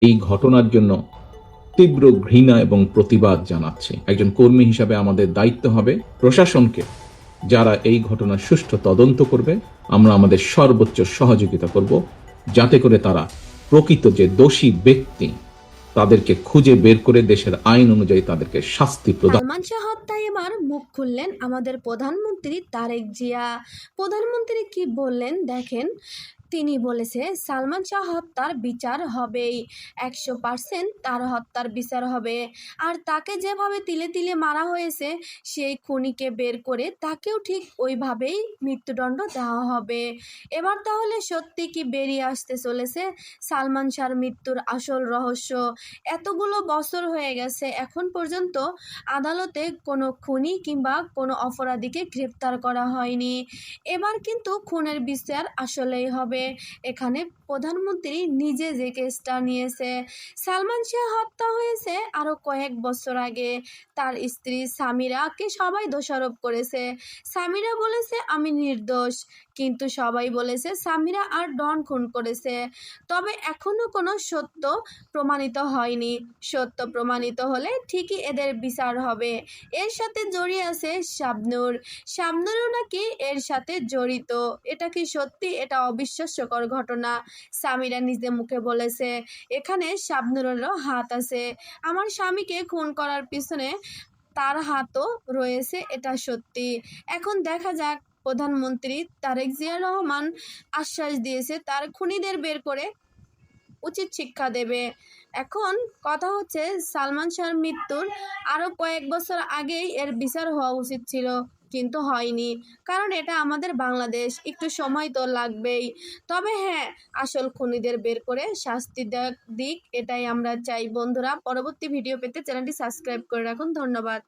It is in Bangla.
এই ঘটনার জন্য তীব্র ঘৃণা এবং প্রতিবাদ জানাচ্ছি। একজন কর্মী হিসাবে আমাদের দায়িত্ব হবে প্রশাসনকে, যারা এই ঘটনার সুষ্ঠু তদন্ত করবে, আমরা আমাদের সর্বোচ্চ সহযোগিতা করব, যাতে করে তারা প্রকৃত যে দোষী ব্যক্তি তাদেরকে খুঁজে বের করে দেশের আইন অনুযায়ী তাদেরকে শাস্তি প্রদান। সালমান শাহ হত্যায় এবার মুখ খুললেন আমাদের প্রধানমন্ত্রী তারেক জিয়া। প্রধানমন্ত্রী কি বললেন দেখেন। তিনি বলেছে সালমান শাহ হত্যার বিচার হবেই, 100% তার হত্যার বিচার হবে। আর তাকে যেভাবে তিলে তিলে মারা হয়েছে, সেই খুনিকে বের করে তাকেও ঠিক ওইভাবেই মৃত্যুদণ্ড দেওয়া হবে। এবার তাহলে সত্যি কি বেরিয়ে আসতে চলেছে সালমান শাহর মৃত্যুর আসল রহস্য? এতগুলো বছর হয়ে গেছে, এখন পর্যন্ত আদালতে কোনো খুনি কিংবা কোনো অপরাধীকে গ্রেপ্তার করা হয়নি। এবার কিন্তু খুনের বিচার আসলেই হবে। এখানে প্রধানমন্ত্রী নিজে যে কেসটা নিয়েছে, সালমান শাহ হত্যা হয়েছে আরও কয়েক বছর আগে। তার স্ত্রী সামিরাকে সবাই দোষারোপ করেছে। সামিরা বলেছে আমি নির্দোষ, কিন্তু সবাই বলেছে সামিরা আর ডন খুন করেছে। তবে এখনো কোনো সত্য প্রমাণিত হয়নি। সত্য প্রমাণিত হলে ঠিকই এদের বিচার হবে। এর সাথে জড়িয়ে আছে শাবনূর। শাবনূরও নাকি এর সাথে জড়িত। এটা কি সত্যি? এটা অবিশ্বাস্যকর ঘটনা। সামিরা নিজে মুখে বলেছে এখানে শাবনূরেরও হাত আছে। আমার স্বামীকে খুন করার পিছনে তার হাতও রয়েছে, এটা সত্যি। এখন দেখা যাক, প্রধানমন্ত্রী তারেক জিয়া রহমান আশ্বাস দিয়েছে তার খুনিদের বের করে উচিত শিক্ষা দেবে। এখন কথা হচ্ছে সালমান শাহর মৃত্যুর আরও কয়েক বছর আগেই এর বিচার হওয়া উচিত ছিল, কিন্তু হয়নি। কারণ এটা আমাদের বাংলাদেশ, একটু সময় তো লাগবেই। তবে হ্যাঁ, আসল খুনিদের বের করে শাস্তি দিক, এটাই আমরা চাই। বন্ধুরা, পরবর্তী ভিডিও পেতে চ্যানেলটি সাবস্ক্রাইব করে রাখুন। ধন্যবাদ।